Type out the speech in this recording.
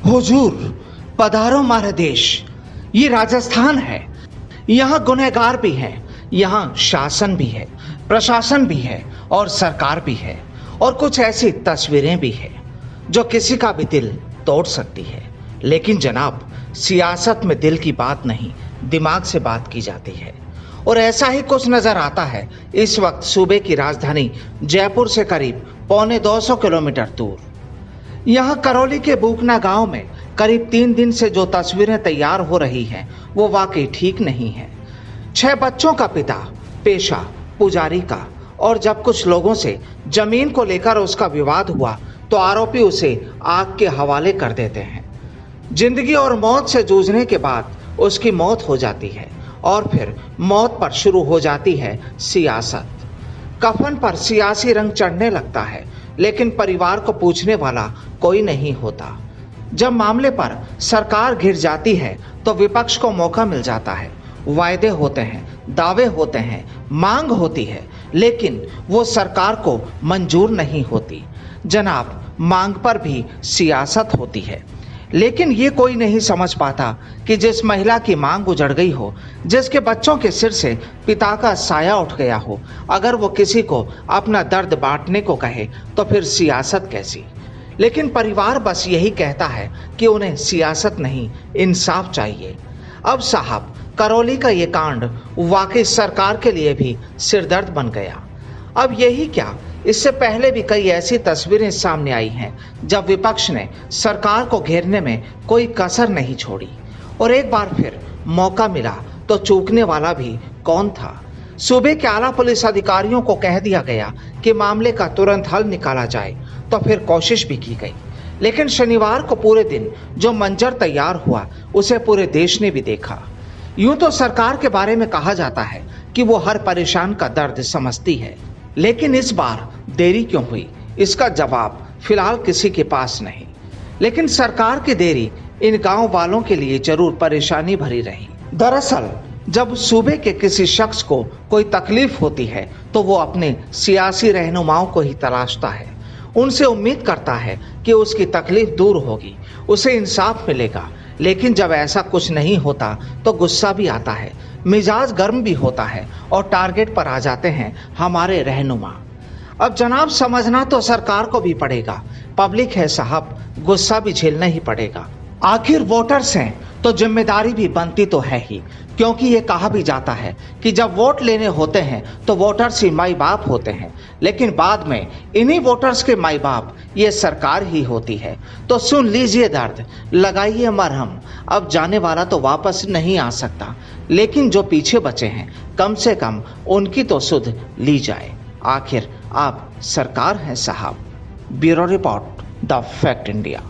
हुजूर, पधारो हमारे देश। ये राजस्थान है। यहाँ गुनहगार भी हैं, यहाँ शासन भी है, प्रशासन भी है और सरकार भी है। और कुछ ऐसी तस्वीरें भी हैं जो किसी का भी दिल तोड़ सकती है। लेकिन जनाब, सियासत में दिल की बात नहीं, दिमाग से बात की जाती है। और ऐसा ही कुछ नजर आता है इस वक्त सूबे की राजधानी जयपुर से करीब 250 किलोमीटर दूर। यहाँ करौली के बूकना गांव में करीब 3 दिन से जो तस्वीरें तैयार हो रही हैं वो वाकई ठीक नहीं है। 6 बच्चों का पिता, पेशा पुजारी का, और जब कुछ लोगों से जमीन को लेकर उसका विवाद हुआ तो आरोपी उसे आग के हवाले कर देते हैं। जिंदगी और मौत से जूझने के बाद उसकी मौत हो जाती है और फिर मौत पर शुरू हो जाती है सियासत। कफन पर सियासी रंग चढ़ने लगता है, लेकिन परिवार को पूछने वाला कोई नहीं होता। जब मामले पर सरकार घिर जाती है तो विपक्ष को मौका मिल जाता है। वायदे होते हैं, दावे होते हैं, मांग होती है, लेकिन वो सरकार को मंजूर नहीं होती। जनाब, मांग पर भी सियासत होती है, लेकिन ये कोई नहीं समझ पाता कि जिस महिला की मांग उजड़ गई हो, जिसके बच्चों के सिर से पिता का साया उठ गया हो, अगर वो किसी को अपना दर्द बांटने को कहे तो फिर सियासत कैसी। लेकिन परिवार बस यही कहता है कि उन्हें सियासत नहीं, इंसाफ चाहिए। अब साहब, करौली का ये कांड वाकई सरकार के लिए भी सिरदर्द बन गया। अब यही क्या, इससे पहले भी कई ऐसी तस्वीरें सामने आई हैं जब विपक्ष ने सरकार को घेरने में कोई कसर नहीं छोड़ी। और एक बार फिर मौका मिला तो चूकने वाला भी कौन था। सूबे के आला पुलिस अधिकारियों को कह दिया गया कि मामले का तुरंत हल निकाला जाए, तो फिर कोशिश भी की गई। लेकिन शनिवार को पूरे दिन जो मंजर तैयार हुआ उसे पूरे देश ने भी देखा। यूं तो सरकार के बारे में कहा जाता है कि वो हर परेशान का दर्द समझती है, लेकिन इस बार देरी क्यों हुई, इसका जवाब फिलहाल किसी के पास नहीं। लेकिन सरकार की देरी इन गांव वालों के लिए जरूर परेशानी भरी रही। दरअसल जब सूबे के किसी शख्स को कोई तकलीफ होती है तो वो अपने सियासी रहनुमाओं को ही तलाशता है। उनसे उम्मीद करता है कि उसकी तकलीफ दूर होगी, उसे इंसाफ मिलेगा। लेकिन जब ऐसा कुछ नहीं होता तो गुस्सा भी आता है, मिजाज गर्म भी होता है और टारगेट पर आ जाते हैं हमारे रहनुमा। अब जनाब, समझना तो सरकार को भी पड़ेगा। पब्लिक है साहब, गुस्सा भी झेलना ही पड़ेगा। आखिर वोटर्स हैं तो जिम्मेदारी भी बनती तो है ही, क्योंकि ये कहा भी जाता है कि जब वोट लेने होते हैं तो वोटर्स ही माई बाप होते हैं, लेकिन बाद में इन्हीं वोटर्स के माई बाप ये सरकार ही होती है। तो सुन लीजिए दर्द, लगाइए मरहम। अब जाने वाला तो वापस नहीं आ सकता, लेकिन जो पीछे बचे हैं कम से कम उनकी तो सुध ली जाए। आखिर आप सरकार हैं साहब। Bureau report, the fact India.